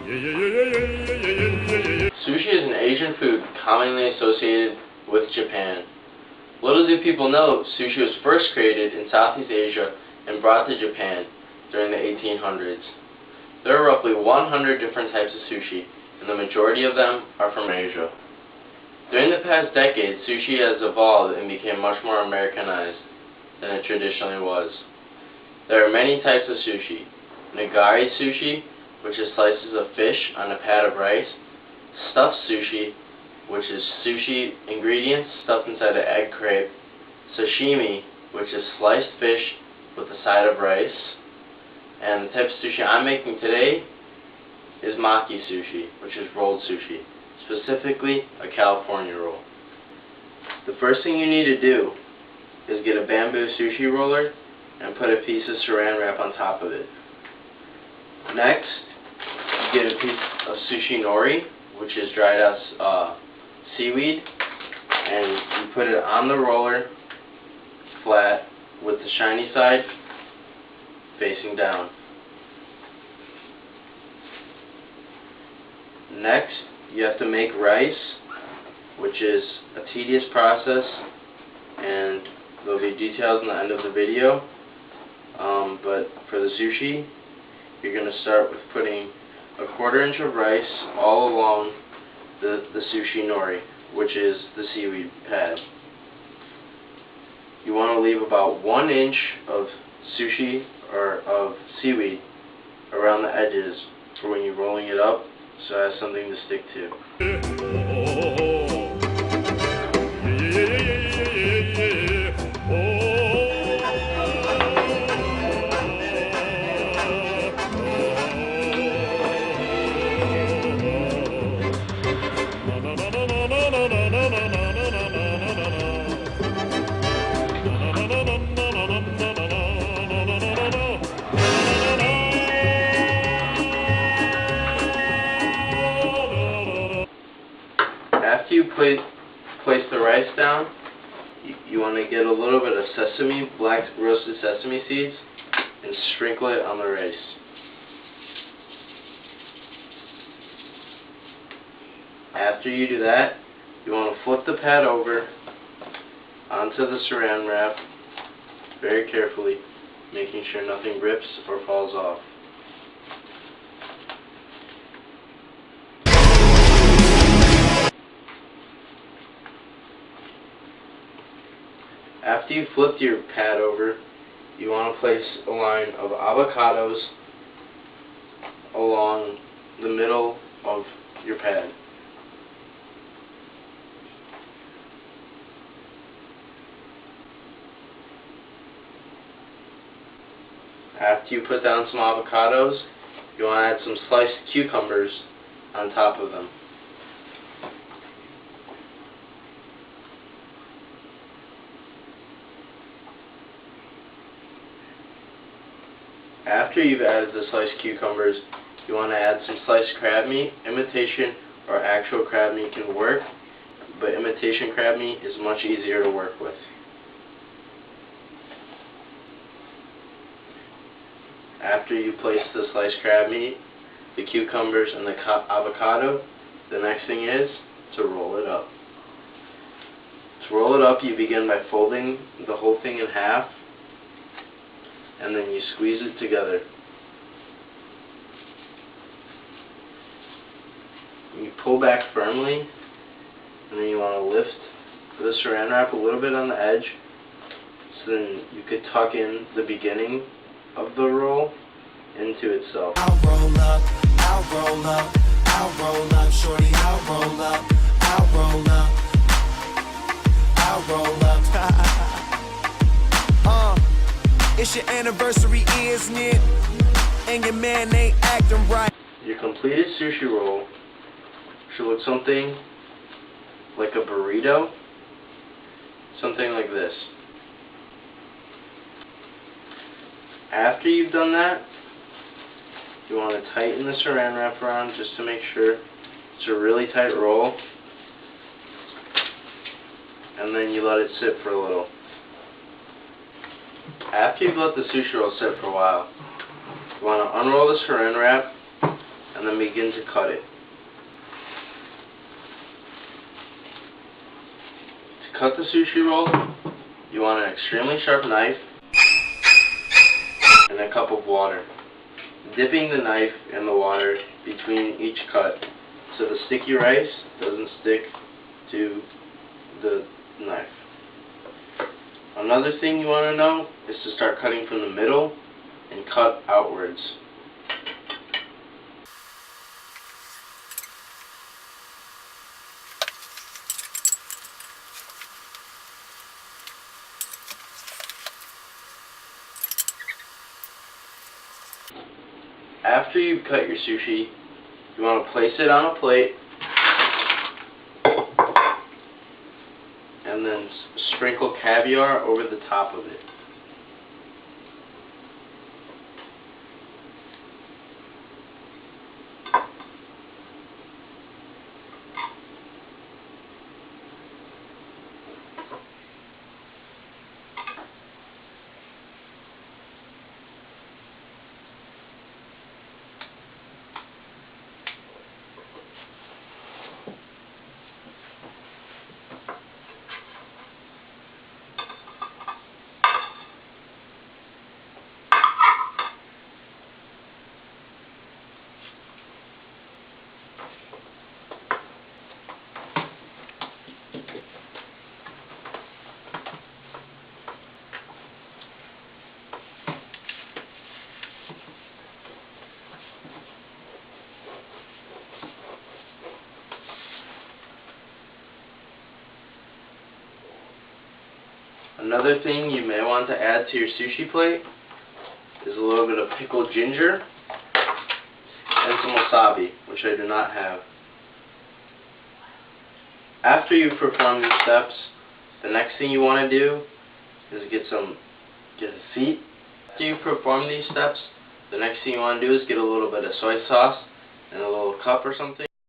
Sushi is an Asian food commonly associated with Japan. Little do people know, sushi was first created in Southeast Asia and brought to Japan during the 1800s. There are roughly 100 different types of sushi, and the majority of them are from Asia. During the past decade, sushi has evolved and became much more Americanized than it traditionally was. There are many types of sushi. Nigari sushi, which is slices of fish on a pad of rice. Stuffed sushi, which is sushi ingredients stuffed inside an egg crepe. Sashimi, which is sliced fish with a side of rice. And the type of sushi I'm making today is maki sushi, which is rolled sushi, specifically a California roll. The first thing you need to do is get a bamboo sushi roller and put a piece of saran wrap on top of it. Next, you get a piece of sushi nori, which is dried out seaweed, and you put it on the roller flat with the shiny side facing down. Next, you have to make rice, which is a tedious process, and there'll be details in the end of the video. But for the sushi, you're going to start with putting a 1/4 inch of rice all along the sushi nori, which is the seaweed pad. You want to leave about 1 inch of sushi or of seaweed around the edges for when you're rolling it up, so it has something to stick to. After you place the rice down, you want to get a little bit of sesame, black roasted sesame seeds, and sprinkle it on the rice. After you do that, you want to flip the pad over onto the saran wrap very carefully, making sure nothing rips or falls off. After you flipped your pad over, you want to place a line of avocados along the middle of your pad. After you put down some avocados, you want to add some sliced cucumbers on top of them. After you've added the sliced cucumbers, you want to add some sliced crab meat. Imitation or actual crab meat can work, but imitation crab meat is much easier to work with. After you place the sliced crab meat, the cucumbers, and the avocado, the next thing is to roll it up. To roll it up, you begin by folding the whole thing in half, and then you squeeze it together. You pull back firmly, and then you want to lift the saran wrap a little bit on the edge, so then you could tuck in the beginning of the roll into itself. I'll roll up, I'll roll up, I'll roll up, shorty, I'll roll up, I'll roll up, I'll roll up. It's your anniversary, isn't it? And your man ain't acting right. Your completed sushi roll should look something like a burrito, something like this. After you've done that, you want to tighten the saran wrap around just to make sure it's a really tight roll, and then you let it sit for a little. After you've let the sushi roll sit for a while, you want to unroll the saran wrap and then begin to cut it. To cut the sushi roll, you want an extremely sharp knife and a cup of water. Dipping the knife in the water between each cut so the sticky rice doesn't stick to the knife. Another thing you want to know is to start cutting from the middle and cut outwards. After you've cut your sushi, you want to place it on a plate and then sprinkle caviar over the top of it. Another thing you may want to add to your sushi plate is a little bit of pickled ginger and some wasabi, which I do not have. After you perform these steps, the next thing you want to do is get a seat. After you perform these steps, the next thing you want to do is get a little bit of soy sauce in a little cup or something.